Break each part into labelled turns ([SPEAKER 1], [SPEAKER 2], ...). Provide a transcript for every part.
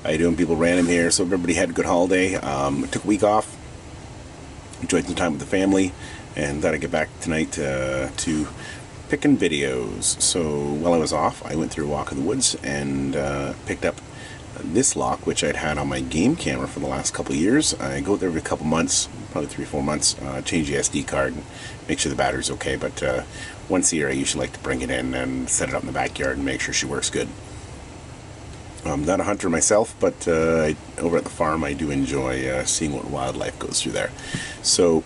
[SPEAKER 1] How you doing, people? Random here. So everybody had a good holiday. Took a week off, enjoyed some time with the family, and thought I'd get back tonight to picking videos. So while I was off, I went through a walk in the woods and picked up this lock, which I'd had on my game camera for the last couple of years. I go there every couple months, probably 3 or 4 months, change the SD card and make sure the battery's okay. But once a year, I usually like to bring it in and set it up in the backyard and make sure she works good. I'm not a hunter myself, but over at the farm I do enjoy seeing what wildlife goes through there. So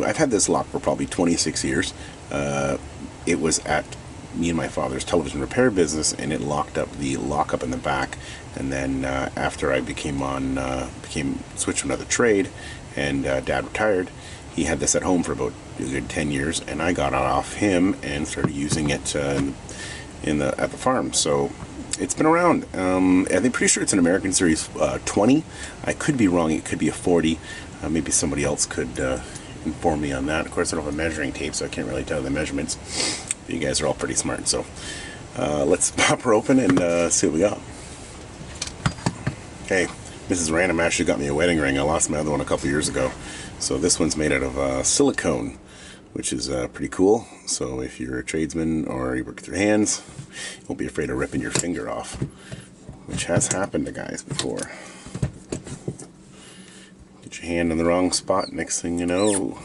[SPEAKER 1] I've had this lock for probably 26 years. It was at me and my father's television repair business, and it locked up the lockup in the back. And then after I became switched to another trade, and Dad retired, he had this at home for about a good 10 years, and I got it off him and started using it at the farm. So it's been around. I'm pretty sure it's an American Series 20. I could be wrong. It could be a 40. Maybe somebody else could inform me on that. Of course, I don't have a measuring tape, so I can't really tell the measurements. But you guys are all pretty smart, so let's pop her open and see what we got. Okay, Mrs. Random actually got me a wedding ring. I lost my other one a couple years ago. So this one's made out of silicone, which is pretty cool. So if you're a tradesman or you work with your hands, you won't be afraid of ripping your finger off, which has happened to guys before. Get your hand in the wrong spot, next thing you know,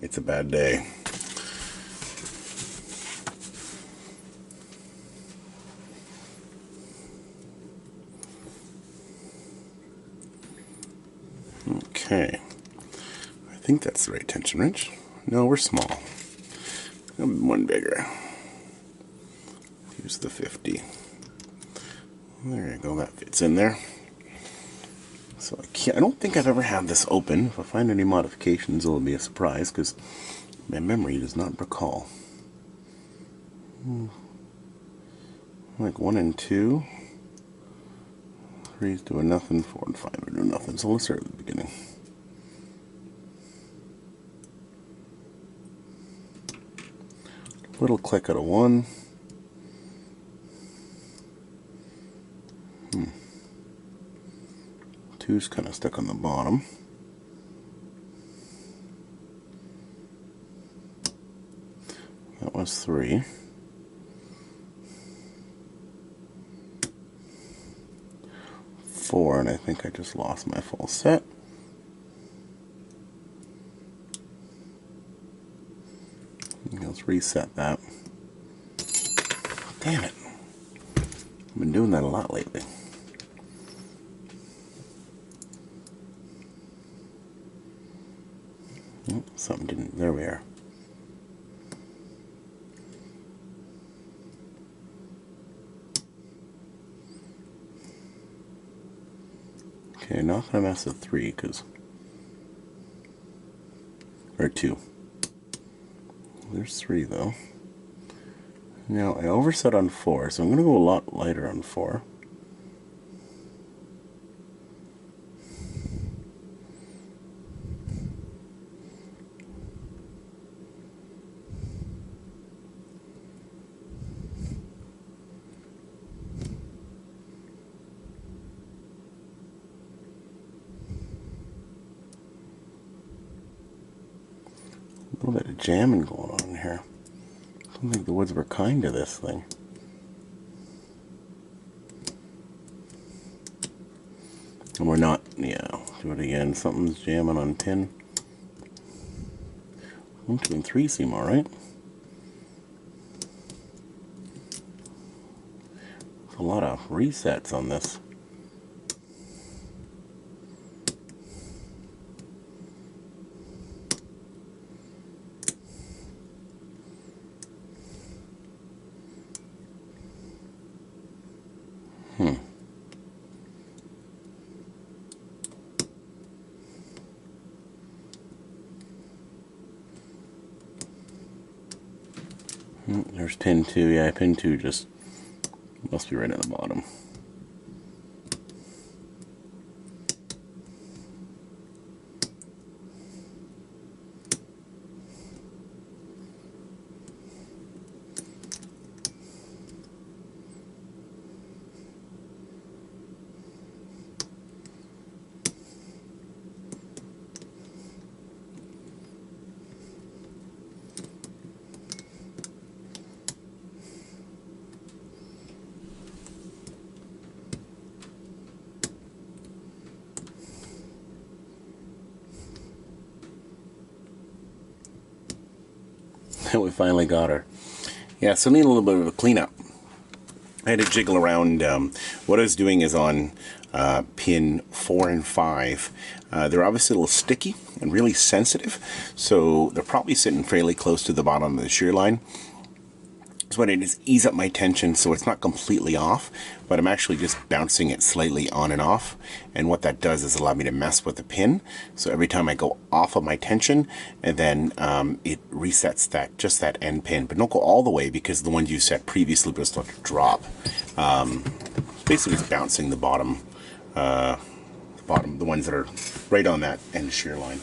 [SPEAKER 1] it's a bad day. Okay, I think that's the right tension wrench. No, we're small. One bigger. Use the 50. There you go, that fits in there. So I don't think I've ever had this open. If I find any modifications, it'll be a surprise, because my memory does not recall. Like 1 and 2. 3's doing nothing, 4 and 5 are doing nothing. So let's start at the beginning. Little click out of 1. 2's kind of stuck on the bottom. That was 3. 4, and I think I just lost my full set. Let's reset that. Damn it. I've been doing that a lot lately. Something didn't. There we are. Okay, not gonna mess with 3, or 2. There's 3 though. Now I overset on 4, so I'm gonna go a lot lighter on 4. A little bit of jamming going on here. I don't think the woods were kind to this thing. And we're not. Yeah, do it again. Something's jamming on pin. 1, 2, and 3 seem alright. There's a lot of resets on this. There's pin 2. Yeah, pin 2 just must be right at the bottom. we finally got her. Yeah, so need a little bit of a cleanup. I had to jiggle around. What I was doing is on pin 4 and 5. They're obviously a little sticky and really sensitive, so they're probably sitting fairly close to the bottom of the shear line. So what I did is ease up my tension so it's not completely off, but I'm actually just bouncing it slightly on and off. And what that does is allow me to mess with the pin. So every time I go off of my tension, and then it resets just that end pin. But don't go all the way, because the ones you set previously will start to drop. Basically just bouncing the bottom, the ones that are right on that end shear line.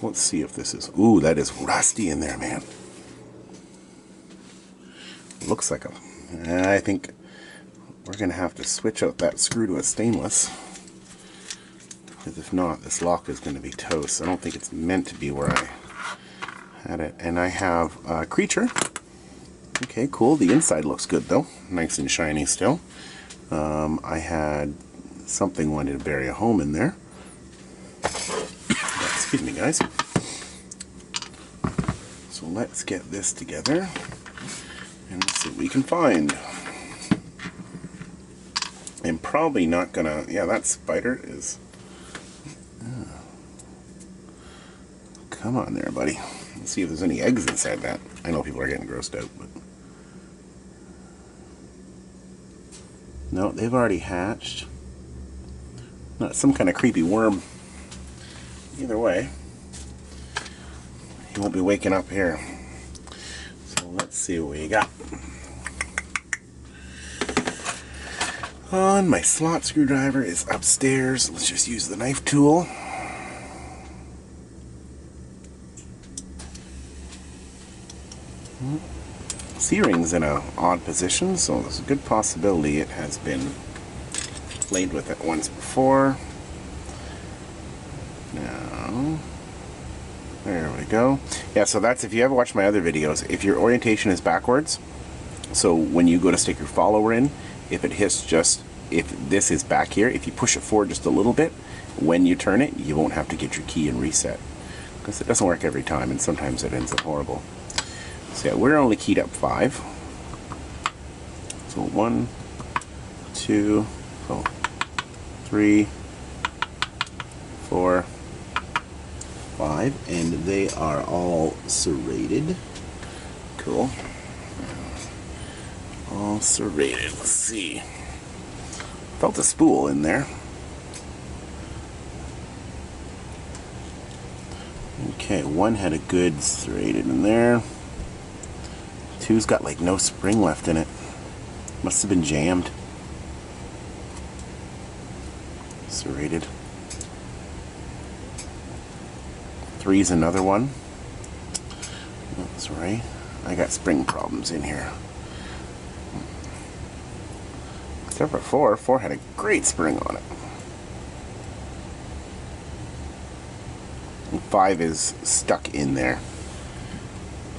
[SPEAKER 1] Let's see if this is, ooh, that is rusty in there, man. Looks like I think we're going to have to switch out that screw to a stainless, because if not, this lock is going to be toast. I don't think it's meant to be where I had it. And I have a Creature. Okay, cool. The inside looks good though, nice and shiny still. I had something wanted to bury a home in there. Excuse me, guys. So let's get this together and let's see what we can find. I'm probably not gonna, yeah, that spider is, come on there, buddy. Let's see if there's any eggs inside that. I know people are getting grossed out, but no, they've already hatched. Not some kind of creepy worm. Either way, he won't be waking up here. So let's see what we got. My slot screwdriver is upstairs. Let's just use the knife tool. C-ring's in an odd position, so there's a good possibility it has been played with it once before. Now, there we go. Yeah, so that's, if you ever watched my other videos, if your orientation is backwards, so when you go to stick your follower in, if it hits just, if this is back here, if you push it forward just a little bit, when you turn it, you won't have to get your key and reset. Because it doesn't work every time, and sometimes it ends up horrible. So yeah, we're only keyed up 5. So 1, 2, so 3, 4, 5, and they are all serrated. Cool. All serrated. Let's see. Felt a spool in there. Okay, 1 had a good serrated in there. 2's got like no spring left in it. Must have been jammed. Serrated. 3's another one. That's right. I got spring problems in here. Except for 4. 4 had a great spring on it. And 5 is stuck in there.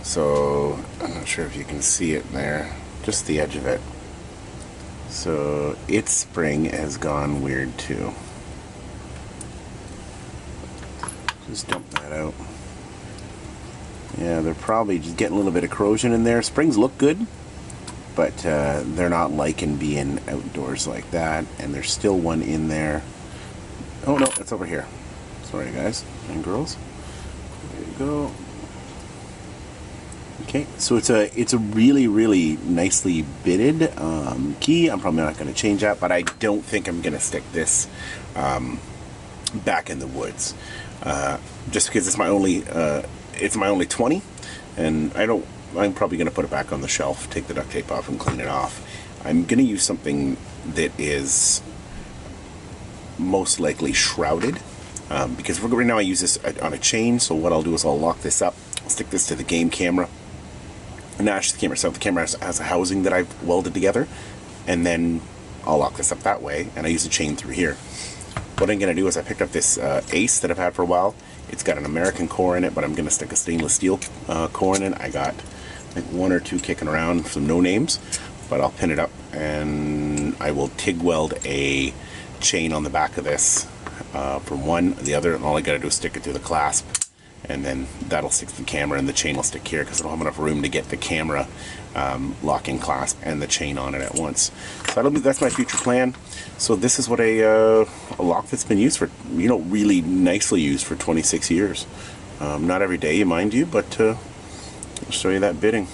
[SPEAKER 1] So, I'm not sure if you can see it there. Just the edge of it. So, its spring has gone weird too. Just dump that out. Yeah, they're probably just getting a little bit of corrosion in there. Springs look good, but they're not liking being outdoors like that. And there's still one in there. Oh no, it's over here. Sorry guys and girls. There you go. Okay, so it's a really nicely bitted key. I'm probably not going to change that, but I don't think I'm going to stick this back in the woods, just because it's my only 20, and I'm probably going to put it back on the shelf, take the duct tape off, and clean it off. I'm going to use something that is most likely shrouded, because right now I use this on a chain. So what I'll do is I'll lock this up, stick this to the game camera. Not actually the camera itself, the camera has a housing that I've welded together, and then I'll lock this up that way, and I use a chain through here. What I'm going to do is I picked up this Ace that I've had for a while. It's got an American core in it, but I'm going to stick a stainless steel core in it. I got, I think, 1 or 2 kicking around, some no names, but I'll pin it up, and I will TIG weld a chain on the back of this from one to the other, and all I got to do is stick it through the clasp, and then that'll stick to the camera, and the chain will stick here because I don't have enough room to get the camera locking clasp and the chain on it at once. So that's my future plan. So this is what a lock that's been used for, really nicely used for 26 years. Not every day, mind you, but I'll show you that bitting.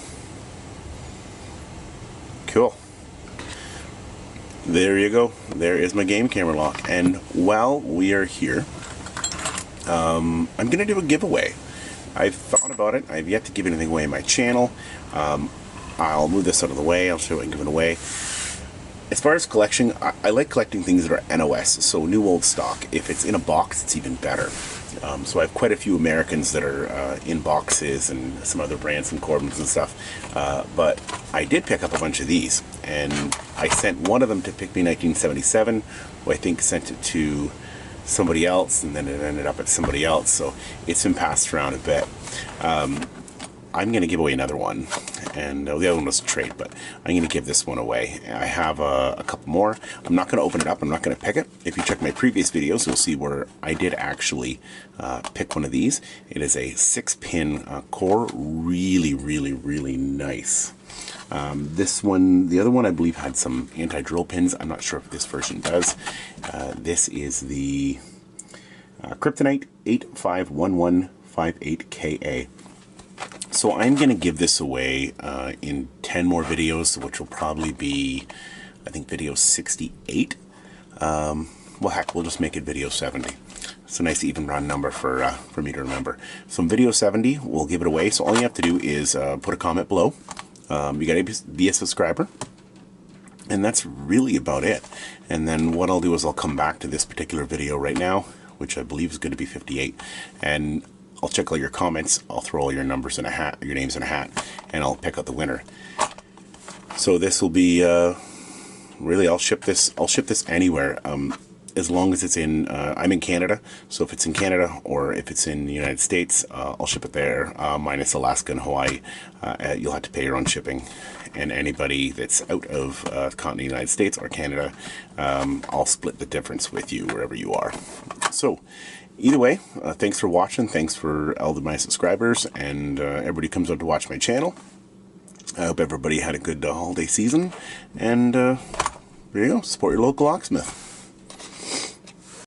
[SPEAKER 1] Cool. There you go. There is my game camera lock. And while we are here, I'm going to do a giveaway. I've thought about it. I've yet to give anything away on my channel. I'll move this out of the way. I'll show you I can give it away. As far as collection, I like collecting things that are NOS, so new old stock. If it's in a box, it's even better. So I have quite a few Americans that are in boxes, and some other brands, some Corbins and stuff. But I did pick up a bunch of these, and I sent one of them to Pick Me 1977, who I think sent it to somebody else, and then it ended up at somebody else, so it's been passed around a bit. I'm going to give away another one, and the other one was a trade, but I'm going to give this one away. I have a couple more. I'm not going to open it up. I'm not going to pick it. If you check my previous videos, you'll see where I did actually pick one of these. It is a 6-pin core. Really, really, really nice. This one, the other one I believe had some anti-drill pins. I'm not sure if this version does. This is the Kryptonite 851158KA. So I'm going to give this away in 10 more videos, which will probably be, I think, video 68. Well, heck, we'll just make it video 70. It's a nice even round number for me to remember. So in video 70, we'll give it away. So all you have to do is put a comment below. You got to be a subscriber. And that's really about it. And then what I'll do is I'll come back to this particular video right now, which I believe is going to be 58. And I'll check all your comments. I'll throw all your numbers in a hat, your names in a hat, and I'll pick out the winner. So this will be really, I'll ship this anywhere, as long as it's in. I'm in Canada, so if it's in Canada or if it's in the United States, I'll ship it there. Minus Alaska and Hawaii, you'll have to pay your own shipping. And anybody that's out of continental United States or Canada, I'll split the difference with you wherever you are. So either way, thanks for watching. Thanks for all of my subscribers and everybody comes out to watch my channel. I hope everybody had a good holiday season. And there you go. Support your local locksmith.